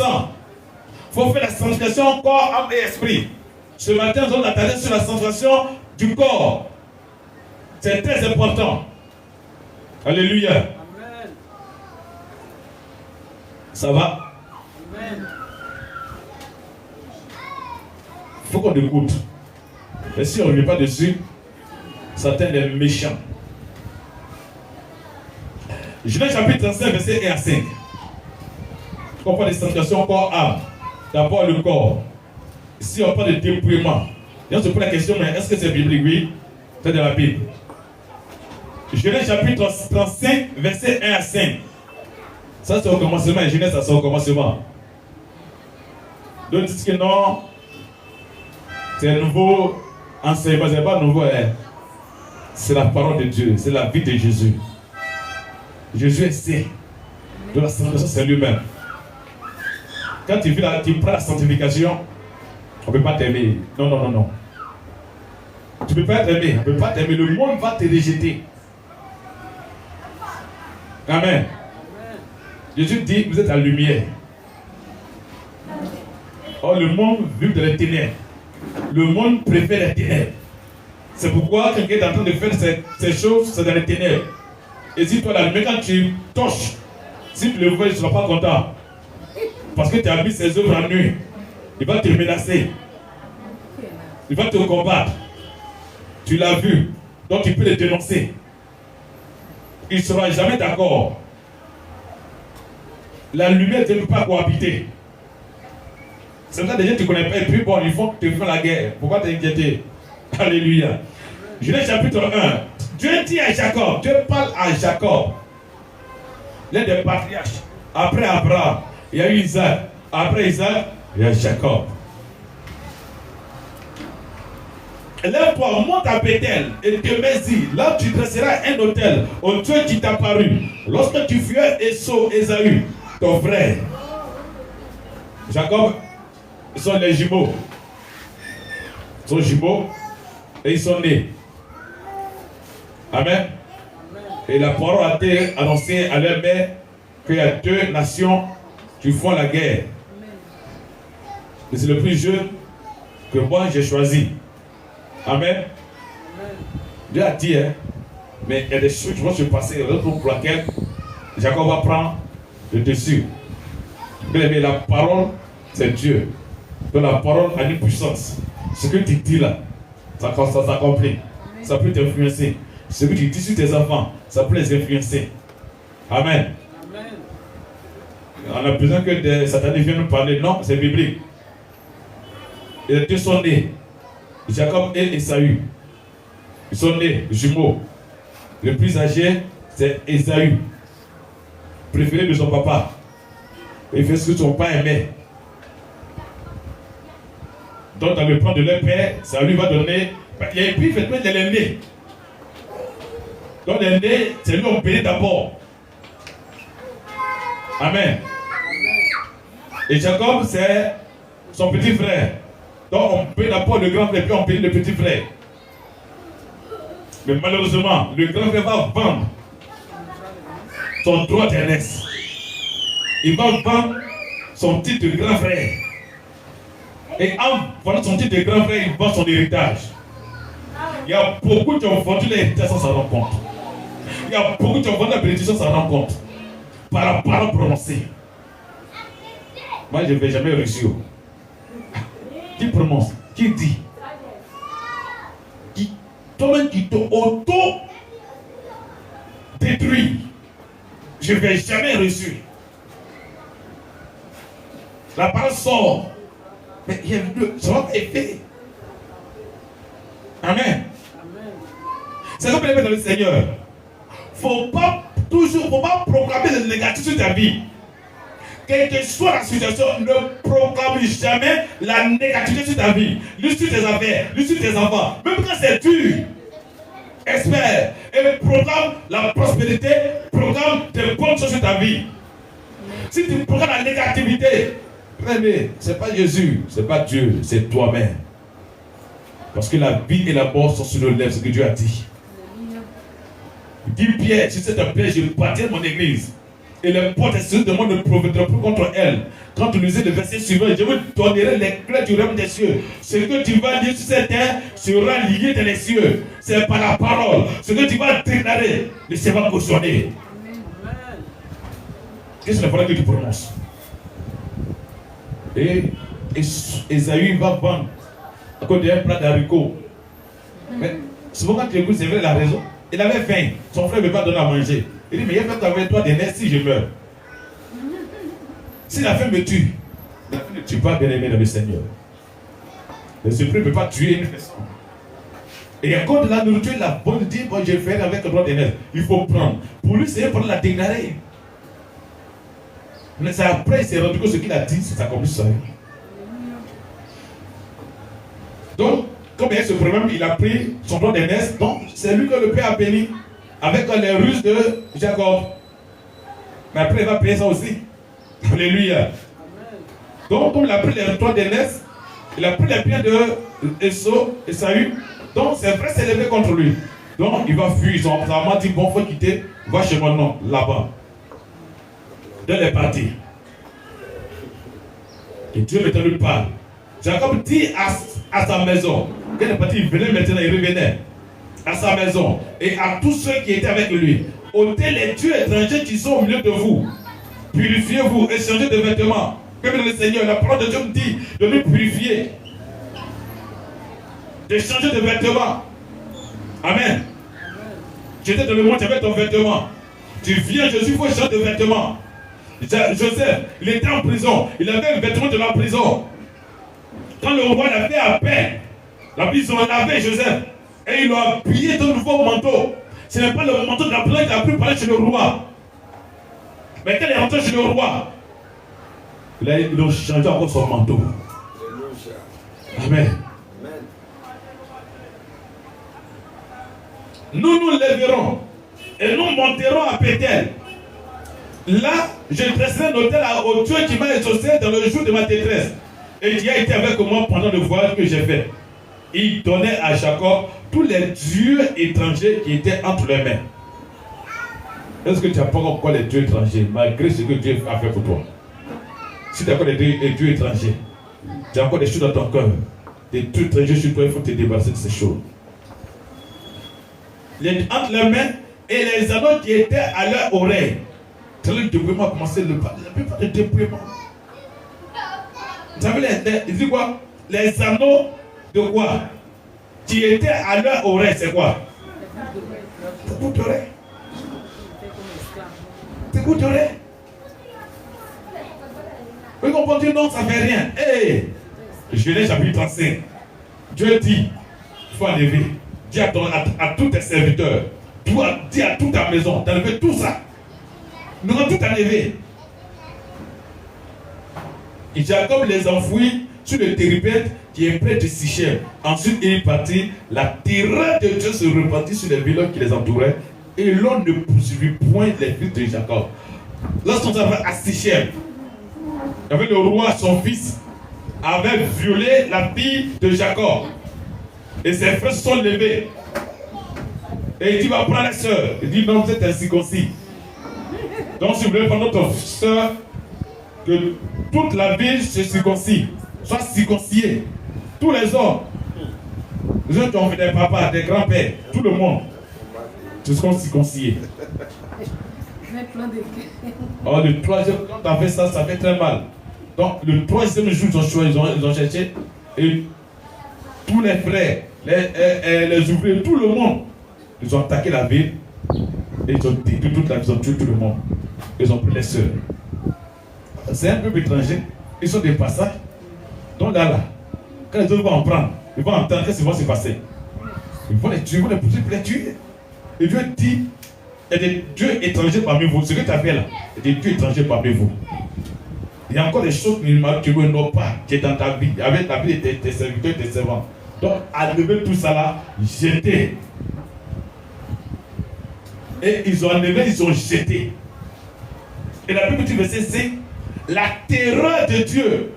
faut faire la sanctification corps, âme et esprit. Ce matin, nous allons attarder sur la sanctification du corps. C'est très important. Alléluia. Amen. Ça va? Amen. Il faut qu'on écoute. Et si on ne met pas dessus, Satan est méchant. Genèse chapitre 35, verset 1 à 5. On parle de sanctification corps-âme. D'abord le corps. Si on parle de dépouillement, et on se pose la question, mais est-ce que c'est biblique? Oui, c'est de la Bible. Genèse chapitre 35, verset 1 à 5. Ça c'est au commencement, et Genèse c'est au commencement. D'autres disent que non, c'est un nouveau enseignement, c'est pas nouveau, hein. C'est la parole de Dieu, c'est la vie de Jésus. Jésus est saint. De la sanctification, c'est lui-même. Quand tu prends la sanctification, on ne peut pas t'aimer. Non, non, non, non. Tu ne peux pas t'aimer. On ne peut pas t'aimer. Le monde va te rejeter. Amen. Jésus dit, vous êtes la lumière. Or, le monde vit dans les ténèbres. Le monde préfère les ténèbres. C'est pourquoi quelqu'un est en train de faire ces choses, c'est dans les ténèbres. Et si toi, la lumière, quand tu touches, si tu le vois, tu ne seras pas content. Parce que tu as mis ses œuvres en nuit. Il va te menacer. Il va te combattre. Tu l'as vu. Donc tu peux le dénoncer. Il ne sera jamais d'accord. La lumière ne peut pas cohabiter. C'est ça, déjà tu ne connais pas. Et puis bon, il faut que tu fasses la guerre. Pourquoi t'inquiéter? Alléluia. Genèse chapitre 1. Dieu dit à Jacob, Dieu parle à Jacob, l'un des patriarches. Après Abraham, il y a eu Isaac. Après Isaac, il y a Jacob. Lève-toi, monte à Bethel et te mets-y. Là, tu dresseras un autel au Dieu qui t'a paru. Lorsque tu fuyais Ésaü, ton frère. Jacob, ils sont les jumeaux. Ils sont jumeaux et ils sont nés. Amen. Et la parole a été annoncée à leur mère qu'il y a deux nations qui font la guerre. Et c'est le plus jeune que moi j'ai choisi. Amen. Dieu a dit, hein, mais il y a des choses qui vont se passer, pour laquelle Jacob va prendre le dessus. Mais la parole, c'est Dieu. Donc la parole a une puissance. Ce que tu dis là, ça s'accomplit. Ça peut t'influencer. Ce que tu dis sur tes enfants, ça peut les influencer. Amen. Amen. On a besoin que des satanistes viennent nous parler. Non, c'est biblique. Et les deux sont nés. Jacob et Ésaü. Ils sont nés jumeaux. Le plus âgé, c'est Ésaü, préféré de son papa. Il fait ce que son père aimait. Donc dans le plan de leur père, ça lui va donner. Et puis effectivement, il est né. Donc l'aîné, c'est lui on bénit d'abord. Amen. Et Jacob, c'est son petit frère. Donc on bénit d'abord le grand frère, puis on bénit le petit frère. Mais malheureusement, le grand frère va vendre son droit d'aînesse. Il va vendre son titre de grand frère. Et en vendant son titre de grand frère, il vend son héritage. Il y a beaucoup qui ont vendu l'héritage sans s'en rendre compte. Il y a beaucoup qui ont vendu la bénédiction sans s'en rendre compte. Par la parole prononcée. Moi, je ne vais jamais réussir. Qui prononce? Qui dit? Qui? Toi-même qui t'auto-détruit. Je ne vais jamais réussir. La parole sort. Mais il y a ça va pas être fait. Amen. C'est ça que je dans le Seigneur. Faut pas proclamer le négatif sur ta vie. Quelle que soit la situation, ne proclame jamais la négativité sur ta vie, sur tes affaires, sur tes enfants. Même quand c'est dur, espère et proclame la prospérité, proclame des bonnes choses sur ta vie. Si tu proclames la négativité, ce n'est pas Jésus, ce n'est pas Dieu, c'est toi-même. Parce que la vie et la mort sont sur nos lèvres, ce que Dieu a dit. Dis Pierre, si c'est un piège, je bâtirai mon église. Et les portes de monde ne profiteront plus contre elle. Quand tu lisez le verset suivant, je vous donnerai les clés du royaume des cieux. Ce que tu vas dire sur cette terre sera lié dans les cieux. C'est par la parole. Ce que tu vas déclarer, le ciel va cautionner. Qu'est-ce que la parole que tu prononces? Et Ésaü va vendre à cause d'un plat d'haricots. Mais souvent quand tu écoutes, c'est vrai la raison. Il avait faim. Son frère ne veut pas donner à manger. Il dit, mais il a fait avec toi des nerfs si je meurs. Si la faim me tue, la faim ne tue pas, bien aimé dans le Seigneur. Le Seigneur ne peut pas tuer une personne. Et à cause de la nourriture, la bonne dit, moi je fais avec le droit des nerfs. Il faut prendre. Pour lui, c'est pour la déclarer. Mais c'est après, il s'est rendu compte que ce qu'il a dit, c'est accompli sur sa vie. Donc, comme il y a ce problème, il a pris son droit d'aînesse. Donc, c'est lui que le Père a béni avec les ruses de Jacob. Mais après, il va payer ça aussi. Alléluia. Donc, comme il a pris les droits d'aînesse, il a pris les biens de Ésaü. Donc, ses frères s'est levé contre lui. Donc, il va fuir. Son maman dit, bon, il faut quitter. Va chez mon nom, là-bas. De les parties. Et Dieu maintenant lui parle. Jacob dit à sa maison, quand il est parti, il venait maintenant, il revenait à sa maison et à tous ceux qui étaient avec lui. Ôtez les dieux étrangers qui sont au milieu de vous. Purifiez-vous et changez de vêtements. Comme le Seigneur, la parole de Dieu me dit de nous purifier, de changer de vêtements. Amen. J'étais dans le monde, j'avais ton vêtement. Tu viens, Jésus, il faut changer de vêtements. Joseph, il était en prison. Il avait un vêtement de la prison. Quand le roi l'a fait à peine, la prison a lavé Joseph. Et il a habillé de nouveau manteau. Ce n'est pas le manteau de la prison qu'il a pu parler chez le roi. Mais quand il est rentré chez le roi, là, il a changé encore son manteau. Amen. Nous nous lèverons et nous monterons à Bethel. Là, je dresserai un autel au Dieu qui m'a exaucé dans le jour de ma détresse et qui a été avec moi pendant le voyage que j'ai fait. Il donnait à Jacob tous les dieux étrangers qui étaient entre les mains. Est-ce que tu n'as pas encore les dieux étrangers malgré ce que Dieu a fait pour toi? Si tu as encore les dieux étrangers, tu as encore des choses dans ton cœur, des dieux étrangers sur toi, il faut te débarrasser de ces choses. Entre les mains et les anneaux qui étaient à leur oreille. C'est le dépouillement a commencé le pas. Il n'y avait pas de dépouillement. Vous savez, il dit quoi? Les anneaux de quoi? Qui étaient à leur oreille, c'est quoi? C'est boucle d'oreille. C'est boucle d'oreille. Vous comprenez? Non, ça ne fait rien. Hey, Genèse chapitre 35. Dieu dit, il faut enlever. Dis à tous tes serviteurs, dois dire à toute ta maison d'enlever tout ça. Nous avons tout enlevé. Et Jacob les enfouit sur le térébinthe qui est près de Sichem. Ensuite, il est parti. La terreur de Dieu se repartit sur les villages qui les entouraient. Et l'on ne poursuivit point les fils de Jacob. Lorsqu'on s'en va à Sichem, il y avait le roi, son fils, avait violé la fille de Jacob. Et ses frères se sont levés. Et il dit, va prendre la soeur. Il dit, non, vous êtes incirconcis. Donc, si vous voulez prendre notre soeur, que toute la ville se circoncie, soit circonciée. Tous les hommes, les autres qui ont fait des papas, des grands-pères, tout le monde, se seront circonciés. Oh, le troisième, quand tu as fait ça, ça fait très mal. Donc, le troisième jour, ils ont cherché, et tous les frères, les ouvriers, tout le monde, ils ont attaqué la ville, et ils ont détruit toute la ville, ils ont tué tout le monde. Ils ont pris les sœurs. C'est un peuple étranger, ils sont des passages. Donc là, quand les autres vont en prendre, ils vont entendre qu'est-ce qui va se passer. Ils vont les tuer, ils vont les pousser pour les tuer. Et Dieu dit, il y a des dieux étrangers parmi vous. Ce que tu as fait là, il y a des dieux étrangers parmi vous. Il y a encore des choses que tu ne n'as pas, qui est dans ta vie, avec ta vie de tes serviteurs, tes servants. Donc, enlever tout ça là, jeter. Et ils ont enlevé, ils ont jeté. Et la Bible du verset, c'est la terreur de Dieu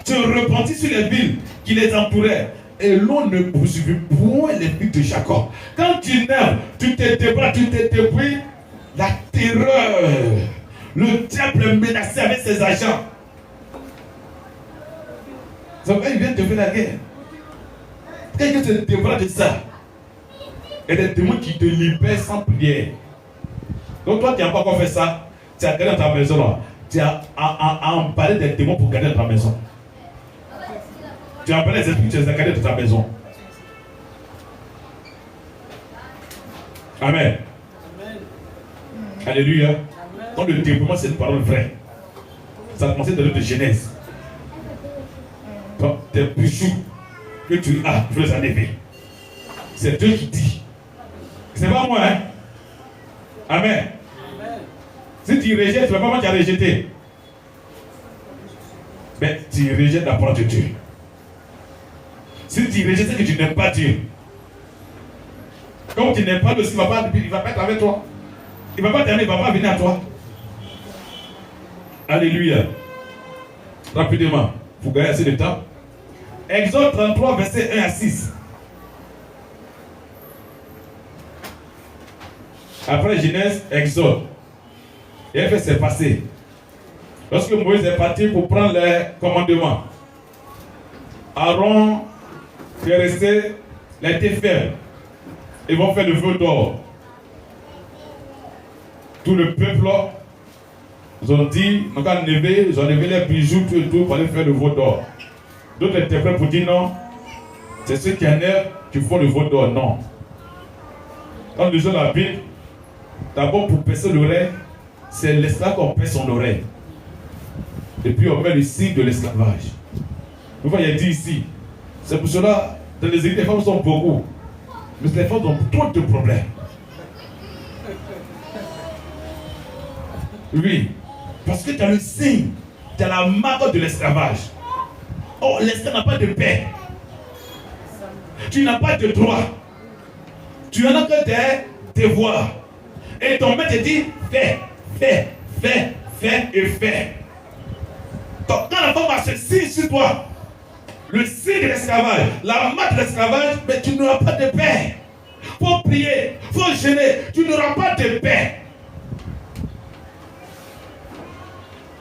se repentit sur les villes qui les entouraient. Et l'on ne poursuivit point les fils de Jacob. Quand tu nais, tu te débats, tu te débrouilles, la terreur. Le diable menacé avec ses agents. Ça veut dire qu'il vient te faire la guerre. Quelqu'un te débat de ça. Il y a des démons qui te libèrent sans prière. Donc toi, tu n'as pas encore fait ça. Tu as gardé dans ta maison là. Tu as emballé des démons pour garder dans ta maison. Tu as emballé les esprits, tu les as gardés dans ta maison. Amen. Amen. Alléluia. Amen. Donc le déploiement, c'est une parole vraie. Ça a commencé dans le livre de Genèse. Donc tes bijoux que tu as, tu les as enlevés. C'est Dieu qui dit. C'est pas moi, hein. Amen. Amen. Si tu rejettes, c'est pas moi qui a rejeté. Mais tu rejettes la parole de Dieu. Si tu rejettes, c'est que tu n'aimes pas Dieu. Comme tu n'aimes pas Dieu, il ne va pas être avec toi. Il ne va pas t'aimer, il ne va pas venir à toi. Alléluia. Rapidement, vous gagnez assez de temps. Exode 33, verset 1 à 6. Après Genèse, Exode. Et elle fait ses passés. Lorsque Moïse est parti pour prendre les commandements, Aaron qui est resté, il a été faible. Ils vont faire le feu d'or. Tout le peuple, ils ont dit, ils ont enlevé les bijoux, tout et tout, pour aller faire le veau d'or. D'autres étaient prêts pour dire non. C'est ceux qui enlèvent qui font le veau d'or. Non. Quand les gens la Bible, d'abord pour percer l'oreille, c'est l'esclave qu'on perce son oreille. Et puis on met le signe de l'esclavage. Vous voyez, il dit ici. C'est pour cela, dans les églises, les femmes sont beaucoup. Mais les femmes ont trop de problèmes. Oui. Parce que tu as le signe, tu as la marque de l'esclavage. Oh, l'esclave n'a pas de paix. Tu n'as pas de droit. Tu en as que des devoirs. Et ton maître te dit, fais, fais, fais, fais et fais. Donc quand la femme a ce signe sur toi, le signe de l'esclavage, la marque de l'esclavage, mais tu n'auras pas de paix. Il faut prier, il faut jeûner, tu n'auras pas de paix.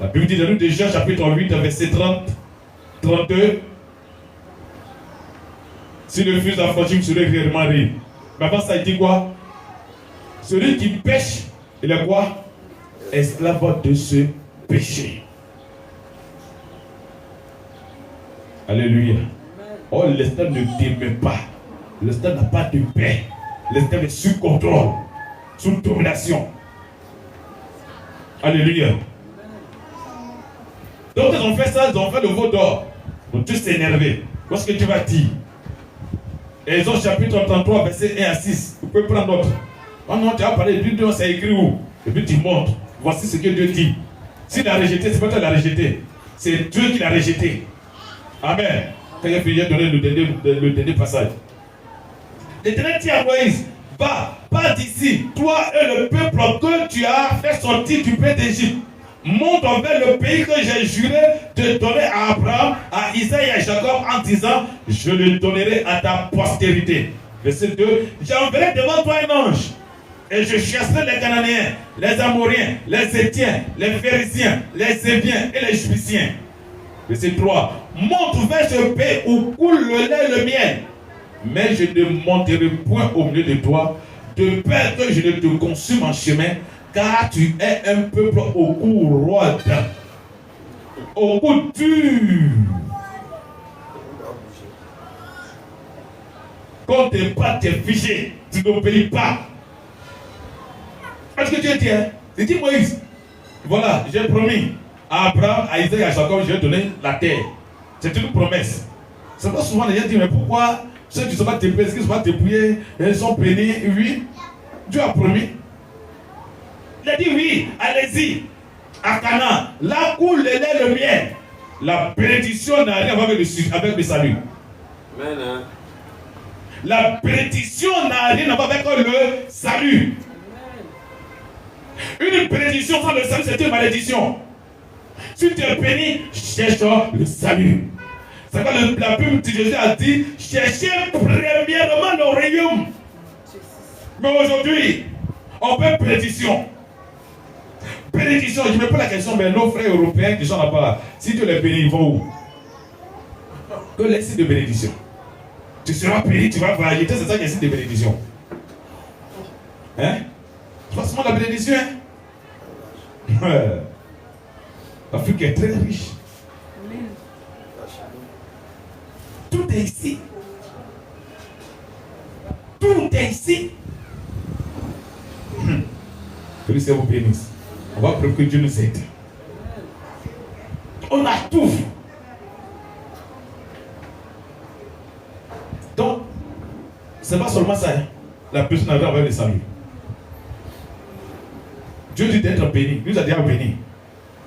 La Bible dit dans le livre de Jean, chapitre 8, verset 30, 32. Si le fils d'affranchir serait réellement riche. Mais avant ça, il dit quoi? Celui qui pêche, il est quoi? Esclave de ce péché. Alléluia. Oh, l'esclave ne t'aime pas. L'esclave n'a pas de paix. L'esclave est sous contrôle, sous domination. Alléluia. Donc ils ont fait ça, ils ont fait le veau d'or. Donc Dieu s'est énervé. Qu'est-ce que tu vas dire? Exode chapitre 33, verset 1 à 6. Vous pouvez prendre d'autres. Oh non, tu as parlé de Dieu, c'est écrit où? Et puis tu montres. Voici ce que Dieu dit. S'il a rejeté, c'est pas toi qui l'as rejeté. C'est Dieu qui l'a rejeté. Amen. Quand il a fini, donner le dernier passage. L'Éternel dit à Moïse, va, pas d'ici, toi et le peuple que tu as fait sortir du pays d'Égypte. Monte vers le pays que j'ai juré de donner à Abraham, à Isaac et à Jacob en disant, je le donnerai à ta postérité. Verset 2, j'enverrai devant toi un ange, et je chasserai les Cananéens, les Amoriens, les Étiens, les Phérésiens, les Héviens et les Jubiciens. Verset 3, monte vers ce pays où coule le lait et le miel, mais je ne monterai point au milieu de toi, de peur que je ne te consume en chemin, car tu es un peuple au cou roide, au cou dur. Quand tes pas t'es figé, tu n'obéis pas. Est-ce que Dieu dit, hein? Il dit Moïse, voilà, j'ai promis à Abraham, à Isaac et à Jacob, je vais donner la terre. C'est une promesse. C'est pas souvent les gens disent, mais pourquoi ceux qui ne sont pas dépouillés, ceux qui ne sont pas dépouillés, ils sont bénis? Oui, Dieu a promis. Il a dit oui, allez-y, à Canaan, là où le lait et le miel. La bénédiction n'a rien à voir avec le salut. Amen. La bénédiction n'a rien à voir avec le salut. Une bénédiction sans le salut, c'est une malédiction. Si tu es béni, cherche le salut. C'est quoi la Bible de Jésus a dit, cherchez premièrement le royaume. Mais aujourd'hui, on fait bénédiction. Bénédiction, je ne me pose la question, mais nos frères européens qui sont là-bas, si Dieu les bénit, ils vont où? Que les signes de bénédiction. Tu seras béni, tu vas voyager, c'est ça qui est signe de bénédiction. Hein? C'est pas seulement la bénédiction, hein? Ouais. L'Afrique est très riche. Tout est ici. Tout est ici. Que le Seigneur vous bénisse. On va prier que Dieu nous aide. On a tout. Donc, c'est pas seulement ça. Hein. La personne avait avec le salut. Dieu dit d'être béni. Il nous a déjà béni.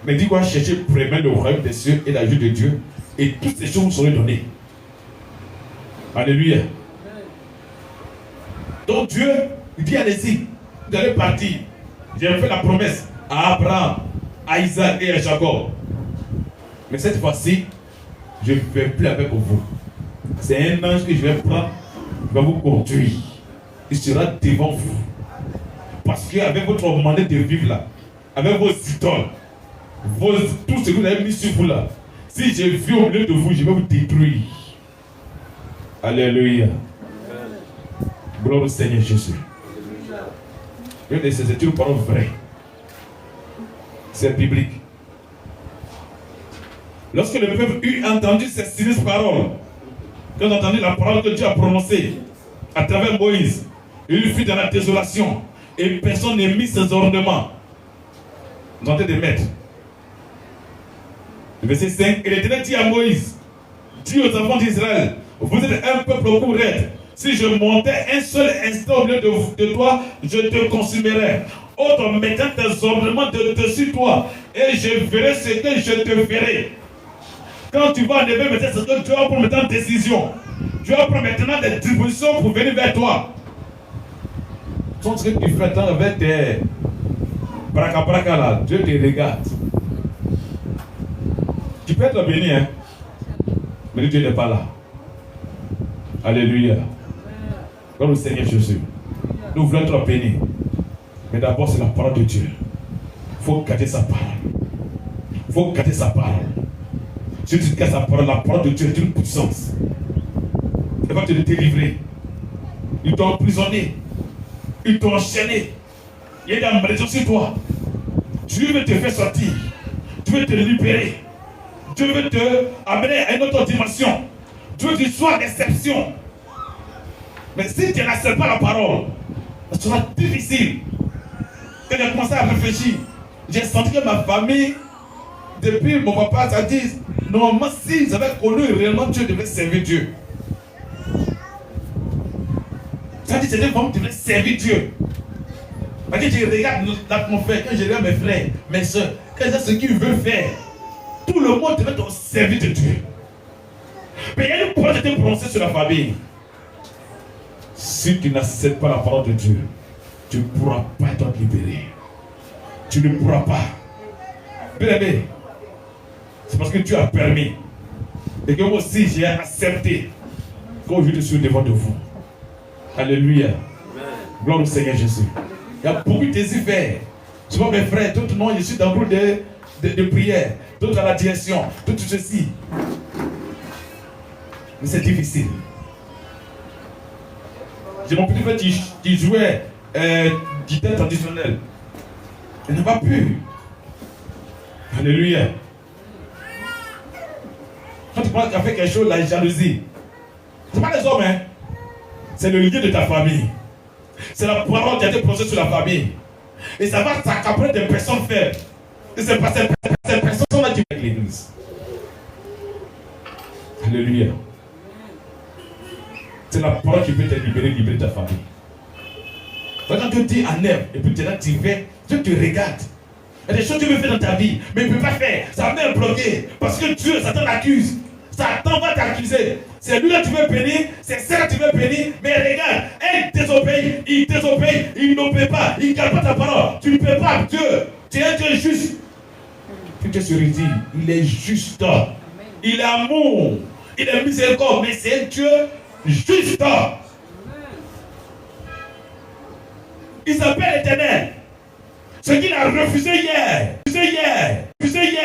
Mais dit quoi? Chercher premièrement le royaume des cieux et la joie de Dieu. Et toutes ces choses vous seront données. Alléluia. Donc Dieu, il dit allez-y. Vous allez partir. J'ai fait la promesse à Abraham, à Isaac et à Jacob. Mais cette fois-ci, je ne vais plus avec vous. C'est un ange que je vais prendre, il va vous conduire. Il sera devant vous. Parce qu'avec votre manière de vivre là, avec vos idoles, tout ce que vous avez mis sur vous là, si je vis au milieu de vous, je vais vous détruire. Alléluia. Gloire au Seigneur Jésus. C'est une parole vraie. C'est biblique. Lorsque le peuple eut entendu ces sinistres paroles, quand on a entendu la parole que Dieu a prononcée à travers Moïse, il fut dans la désolation et personne n'est mis ses ornements. Vous entendez des maîtres. Verset 5, et l'Éternel dit à Moïse, dis aux enfants d'Israël, vous êtes un peuple au cou raide. Si je montais un seul instant au milieu de toi, je te consumerais. Autre mettant tes ornements dessus toi, et je verrai ce que je te ferai. Quand tu vas enlever maintenant ce que tu vas prendre maintenant décision. Tu vas prendre maintenant des dispositions pour venir vers toi. Tout ce que tu fais avec tes braca là, Dieu te regarde. Tu peux être béni, hein? Mais Dieu n'est pas là. Alléluia. Comme le Seigneur Jésus. Nous voulons être bénis. Mais d'abord, c'est la parole de Dieu. Il faut garder sa parole. Il faut garder sa parole. Si tu gardes sa parole, la parole de Dieu est une puissance. Elle va te délivrer. Il t'a emprisonné. Il t'a enchaîné. Il y a des malédictions sur toi. Dieu veut te faire sortir. Dieu veut te libérer. Dieu veut te amener à une autre dimension. Dieu veut que tu sois l'exception. Mais si tu n'acceptes pas la parole, ça sera difficile. Quand j'ai commencé à réfléchir, j'ai senti que ma famille, depuis mon papa, ça dit, normalement, s'ils avaient connu réellement Dieu, ils devaient servir Dieu. Ça dit que certaines femmes devraient servir Dieu. Parce que je regarde l'atmosphère, quand je regarde mes frères, mes soeurs, quand je sais ce qu'ils veulent faire, tout le monde devrait être au service de Dieu. Mais il y a une parole qui était prononcée sur la famille. Si tu n'acceptes pas la parole de Dieu, tu ne pourras pas être libéré. Tu ne pourras pas. Bien aimé, c'est parce que tu as permis. Et que moi aussi j'ai accepté qu'aujourd'hui je suis devant de vous. Alléluia. Gloire au Seigneur Jésus. Il y a beaucoup de désirs faire. Souvent mes frères, d'autres non, je suis dans le groupe de prière, d'autres à la direction, tout ceci. Mais c'est difficile. J'ai mon petit frère qui jouait guitare traditionnelle. Il n'a pas pu. Alléluia. Quand tu penses qu'à faire quelque chose, la jalousie, ce n'est pas les hommes, hein. C'est le lien de ta famille. C'est la parole qui a été prononcée sur la famille. Et ça va s'accaparer des personnes faibles. Et c'est pas ces personnes-là qui vont l'église. Alléluia. C'est la parole qui peut te libérer ta famille. Quand Dieu dit en aime, et puis tu es là, tu vas, Dieu te regarde. Il y a des choses que tu veux faire dans ta vie, mais il ne peut pas faire. Ça va bloqué. Parce que Dieu, Satan l'accuse. Satan va t'accuser. C'est lui là que tu veux bénir, c'est ça que tu veux bénir. Mais regarde, elle désobéit, il n'obéit pas, il ne garde pas ta parole. Tu ne peux pas, Dieu. Tu es un Dieu juste. Puis Dieu se redit, il est juste. Il est amour. Il est miséricorde, mais c'est un Dieu juste. Il s'appelle l'Éternel. Ce qu'il a refusé hier.